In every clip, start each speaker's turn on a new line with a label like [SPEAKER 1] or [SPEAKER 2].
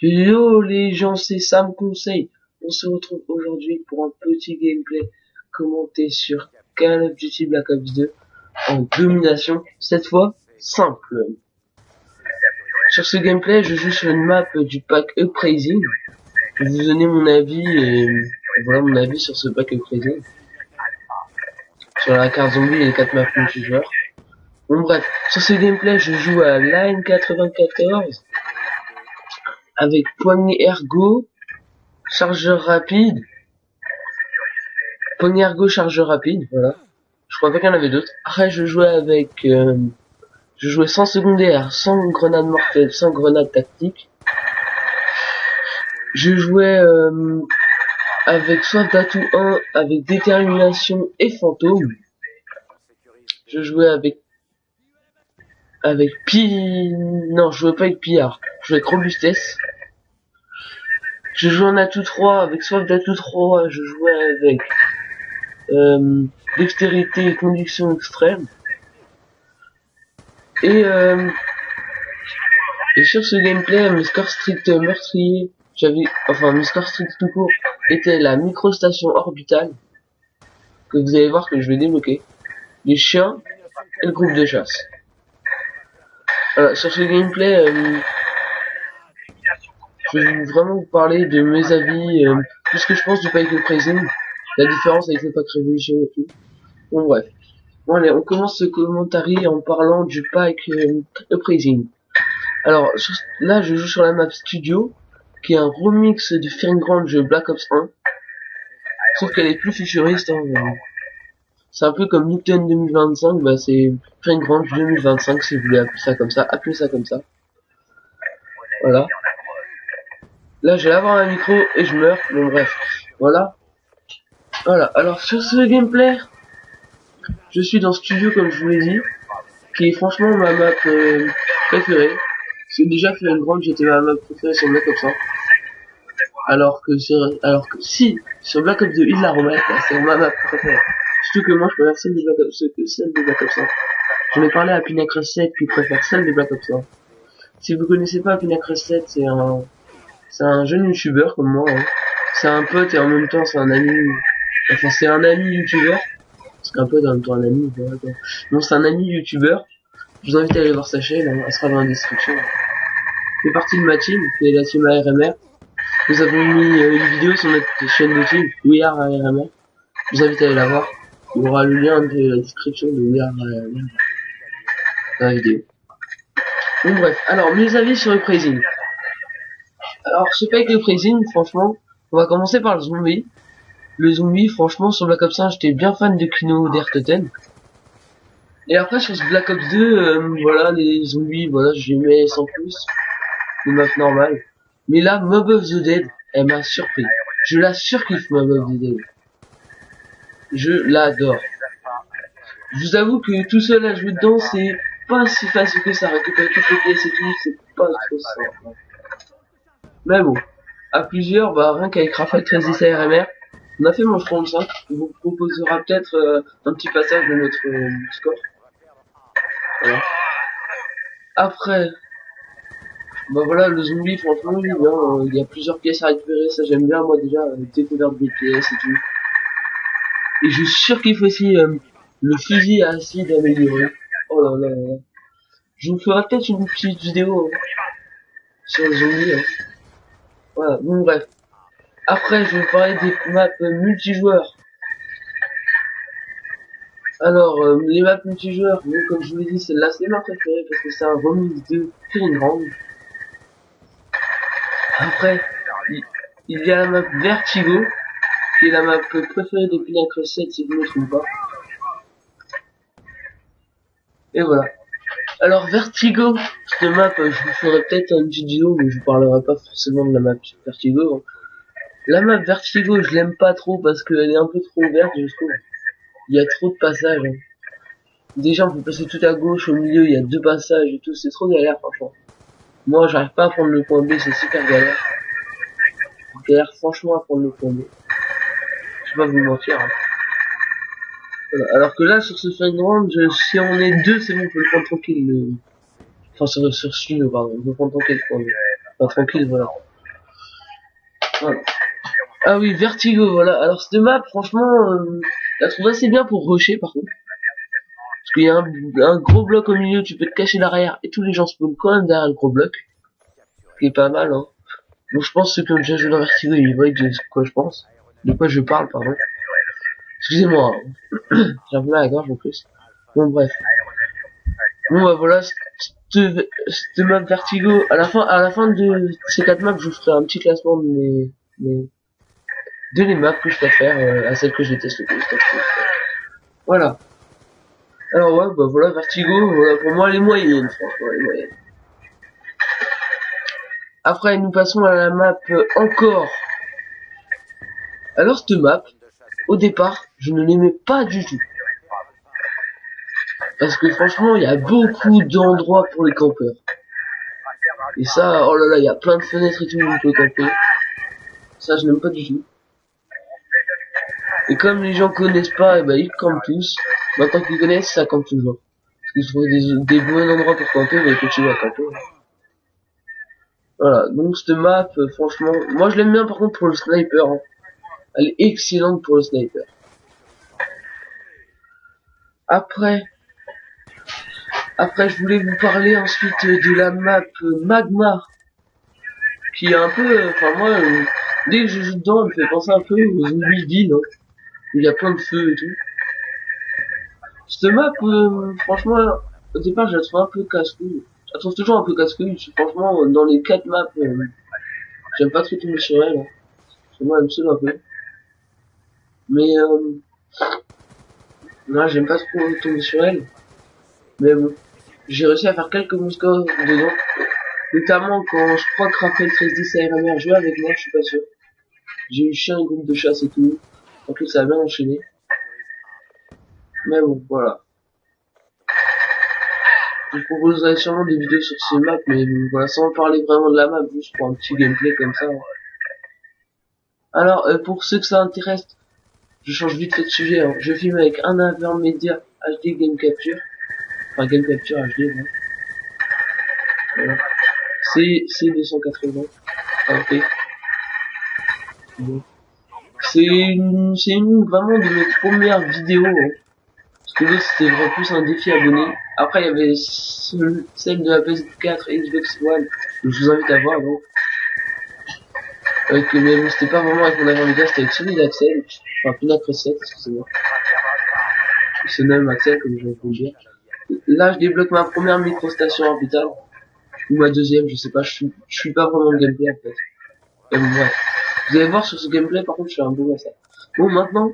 [SPEAKER 1] Yo les gens, c'est Sam Conseil. On se retrouve aujourd'hui pour un petit gameplay commenté sur Call of Duty Black Ops 2 en domination, cette fois simple. Sur ce gameplay, je joue sur une map du pack Uprising. Je vais vous donner mon avis et voilà mon avis sur ce pack Uprising. Sur la carte zombie et les 4 maps multijoueurs. Bon bref, sur ce gameplay, je joue à Line 94 avec poignée ergo, chargeur rapide, poignée ergo, chargeur rapide, voilà. Je crois pas qu'il y en avait d'autres. Après, je jouais avec, je jouais sans secondaire, sans grenade mortelle, sans grenade tactique. Je jouais avec soif d'atout 1, avec détermination et fantôme. Je jouais avec non, je jouais pas avec pillard. Je jouais avec robustesse. Je jouais en atout 3 avec soif d'atout 3. Je jouais avec dextérité et conduction extrême. Et sur ce gameplay, mes scores stricts meurtriers, mes scores stricts tout court, étaient la microstation orbitale, que vous allez voir que je vais débloquer, les chiens et le groupe de chasse. Voilà, sur ce gameplay, je vais vraiment vous parler de mes avis, tout ce que je pense du pack Uprising, la différence avec le pack Révolution et tout. Bon bref. Bon allez, on commence ce commentaire en parlant du pack Uprising. Alors là, je joue sur la map Studio, qui est un remix de Fearing Ground de Black Ops 1. Sauf qu'elle est plus futuriste. Hein, c'est un peu comme Newton 2025, bah c'est Fearing Ground 2025 si vous voulez appeler ça comme ça. Appelez ça comme ça. Voilà. Là, je vais avoir un micro et je meurs. Bon bref, voilà. Voilà. Alors sur ce gameplay, je suis dans Studio comme je vous l'ai dit, qui est franchement ma map préférée. C'est déjà Fearing Ground, j'étais ma map préférée sur Black Ops 1. Alors que si sur Black Ops 2 ils la remettent, c'est ma map préférée. Surtout que moi je préfère celle de Black Ops 2 que celle de Black Ops 1. J'en ai parlé à Pinacre 7 qui préfère celle de Black Ops 1. Si vous connaissez pas Pinacre 7, c'est un jeune youtubeur comme moi. Hein. C'est un pote et en même temps c'est un ami. Enfin c'est un ami youtubeur. Parce qu'un pote en même temps un ami. Voilà, quoi. Non, c'est un ami youtubeur. Je vous invite à aller voir sa chaîne, hein. Elle sera dans la description. Il fait partie de ma team, qui est la team ARMR. Nous avons mis une vidéo sur notre chaîne YouTube, We Are ARMR. Je vous invite à aller la voir. Il y aura le lien de la description de We Are ARMR dans la vidéo. Bon bref, alors mes avis sur Uprising. Alors je sais pas avec Uprising, franchement, on va commencer par le zombie. Le zombie, franchement, sur Black Ops 1, j'étais bien fan de Kino d'Airtoten. Et après sur ce Black Ops 2, voilà, les zombies, voilà, j'aimais sans plus. Les maps normales. Mais là, Mob of the Dead, elle m'a surpris. Je la surkiffe, Mob of the Dead. Je l'adore. Je vous avoue que tout seul à jouer dedans, c'est pas si facile que ça. Récupérer toutes les pièces et tout, c'est pas trop simple. Mais bon, à plusieurs, bah rien qu'avec Raphaël 13 ARMR, on a fait mon front 5. On vous proposera peut-être un petit passage de notre score. Voilà. Après, bah voilà, le zombie, franchement, il y a plusieurs pièces à récupérer, ça j'aime bien, moi déjà, découverte des pièces et tout. Et je surkiffe aussi le fusil à acide amélioré. Oh là là là. Je vous ferai peut-être une petite vidéo sur le zombie. Hein. Voilà, bon bref. Après, je vais vous parler des maps multijoueurs. Alors, les maps multijoueurs, bon, comme je vous l'ai dit, celle-là, c'est ma préférée parce que c'est un remix de Fearing Ground. Après, il y a la map Vertigo, qui est la map préférée de Pinacre 7 si je ne me trompe pas. Et voilà. Alors Vertigo, cette map, je vous ferai peut-être une petite vidéo, mais je vous parlerai pas forcément de la map Vertigo. Hein. La map Vertigo, je l'aime pas trop parce qu'elle est un peu trop ouverte, je trouve. Il y a trop de passages. Hein. Déjà, on peut passer tout à gauche, au milieu, il y a 2 passages et tout, c'est trop galère, franchement. Moi, j'arrive pas à prendre le point B, c'est super galère. Galère franchement à prendre le point B. Je vais pas vous mentir. Hein. Voilà. Alors que là, sur ce Fearing Ground, si on est 2, c'est bon, on peut le prendre tranquille. Enfin, sur Studio, pardon, on peut prendre tranquille le point B. Enfin, tranquille, voilà. Voilà. Ah oui, Vertigo, voilà. Alors cette map, franchement, je la trouve assez bien pour rusher par contre. Parce qu'il y a un gros bloc au milieu, tu peux te cacher derrière, et tous les gens spawnent quand même derrière le gros bloc. Ce qui est pas mal, hein. Donc je pense que ceux qui ont déjà joué dans Vertigo, ils voient de quoi je pense. De quoi je parle, pardon. Excusez-moi, hein. J'ai un peu mal à la gorge en plus. Bon bref. Bon bah voilà, cette map Vertigo, à la fin de ces 4 maps, je vous ferai un petit classement de les maps que je préfère à celles que je déteste le plus. Voilà. Alors ouais, bah voilà, Vertigo, voilà, pour moi les moyennes, franchement, les moyennes. Après, nous passons à la map encore. Alors cette map, au départ, je ne l'aimais pas du tout. Parce que franchement, il y a beaucoup d'endroits pour les campeurs. Et ça, oh là là, il y a plein de fenêtres et tout, on peut camper. Ça, je n'aime pas du tout. Et comme les gens connaissent pas, et ben ils campent tous. Maintenant qu'ils connaissent, ça campe toujours. Parce qu'ils trouvent des bons endroits pour camper, mais ils continuent à camper. Voilà, donc cette map, franchement, moi je l'aime bien par contre pour le sniper. Hein. Elle est excellente pour le sniper. Après, je voulais vous parler ensuite de la map Magma, qui est un peu, enfin moi, dès que je joue dedans, elle me fait penser un peu aux Zombie, hein, où il y a plein de feu et tout. Cette map, franchement, au départ, je la trouve un peu casse-couille. Je la trouve toujours un peu casse-couille. Franchement, dans les 4 maps, j'aime pas trop tomber sur elle. Hein. Parce que moi, elle me saoule un peu. Mais, non, j'aime pas trop tomber sur elle. Mais bon, j'ai réussi à faire quelques bons scores dedans. Notamment quand je crois que Raphaël 1310 et RMR jouait avec moi, je suis pas sûr. J'ai eu chien, un groupe de chasse et tout. En plus, ça a bien enchaîné. Mais bon, voilà. Je vous proposerai sûrement des vidéos sur ces maps, mais voilà, sans parler vraiment de la map, juste pour un petit gameplay comme ça. Alors, pour ceux que ça intéresse, je change vite fait de sujet. Hein. Je filme avec un Avermedia HD Game Capture. Enfin, Game Capture HD, hein. Voilà. C'est 280. Ok. Bon. C'est vraiment de mes premières vidéos. Hein. Parce que l'autre c'était vraiment plus un défi abonné. Après il y avait celle de la PS4 et Xbox One. Donc, je vous invite à voir. Donc. Mais c'était pas vraiment avec mon Avermedia, c'était avec celui d'Axel. Enfin, Pinac Reset, excusez-moi. Il se nomme Axel, comme je vais vous le dire. Là, je débloque ma première micro-station orbitale. Ou ma deuxième, je sais pas, je suis pas vraiment de gameplay, en fait. Bref. Vous allez voir sur ce gameplay, par contre, je suis un peu à ça. Bon, maintenant,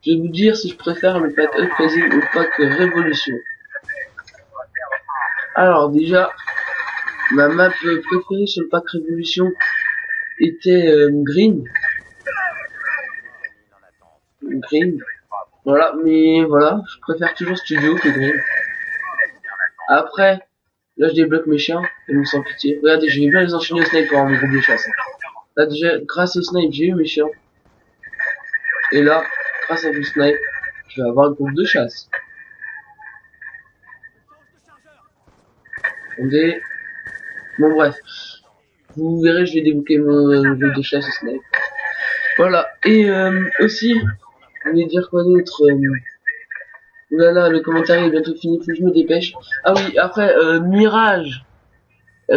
[SPEAKER 1] je vais vous dire si je préfère le pack Uprising ou le pack Révolution. Alors, déjà, ma map préférée sur le pack Révolution était Green. Green. Voilà, mais voilà, je préfère toujours Studio que Green. Après, là je débloque mes chiens, et me sans pitié. Regardez, je vais bien les enchaîner au snipe pour avoir mon groupe de chasse. Là déjà, grâce au snipe, j'ai eu mes chiens. Et là, grâce à mon snipe, je vais avoir le groupe de chasse. Attendez. Bon bref. Vous verrez, je vais débloquer mon groupe de chasse au snipe. Voilà. Et aussi, je voulais dire quoi d'autre oulala, le commentaire est bientôt fini, faut que je me dépêche. Ah oui, après, Mirage.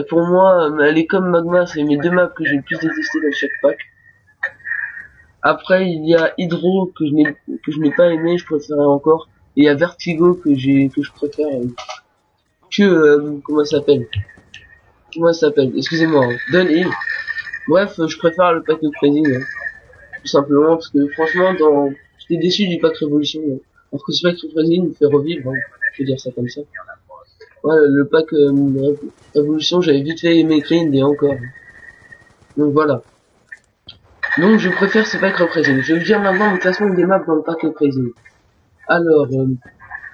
[SPEAKER 1] Pour moi, elle est comme Magma, c'est mes deux maps que j'ai le plus détesté dans chaque pack. Après, il y a Hydro que je n'ai pas aimé, je préférais encore. Et il y a Vertigo que je préfère comment ça s'appelle? Comment ça s'appelle? Excusez-moi, hein. Dunhill. Bref, je préfère le pack de Crazy, hein. Tout simplement parce que franchement, j'étais déçu du pack Révolution. Hein. Alors que ce pack Crazy me fait revivre, hein. Je vais dire ça comme ça. Ouais, le pack Révolution, j'avais vite fait aimer Green et encore. Donc voilà. Donc je préfère ce pack Represent. Je vais vous dire maintenant le classement des maps dans le pack Represent. Alors,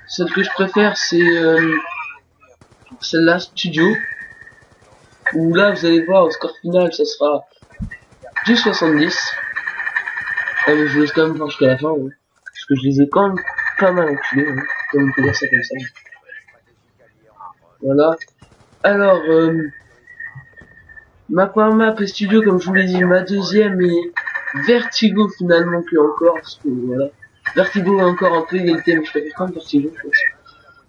[SPEAKER 1] celle que je préfère c'est celle-là, Studio. Où là vous allez voir au score final ça sera du 70. Mais je vous laisse quand même voir jusqu'à la fin. Hein, parce que je les ai quand même pas mal enculés. Hein, comme on peut dire ça comme ça. Voilà. Alors, Map et Studio, comme je vous l'ai dit, ma deuxième et Vertigo finalement que encore, parce que voilà. Vertigo est encore un peu égalité, mais je préfère quand même Vertigo, je pense.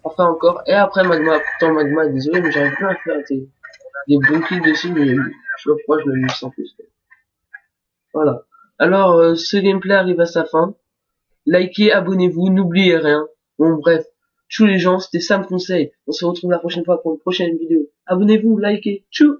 [SPEAKER 1] Enfin encore, et après Magma, pourtant Magma, désolé, mais j'arrive pas à faire des bons clics dessus, mais je sais pas pourquoi je m'amuse sans plus. Voilà. Alors, ce gameplay arrive à sa fin. Likez, abonnez-vous, n'oubliez rien. Bon bref, tchou les gens, c'était Sam Conseil. On se retrouve la prochaine fois pour une prochaine vidéo. Abonnez-vous, likez, tchou.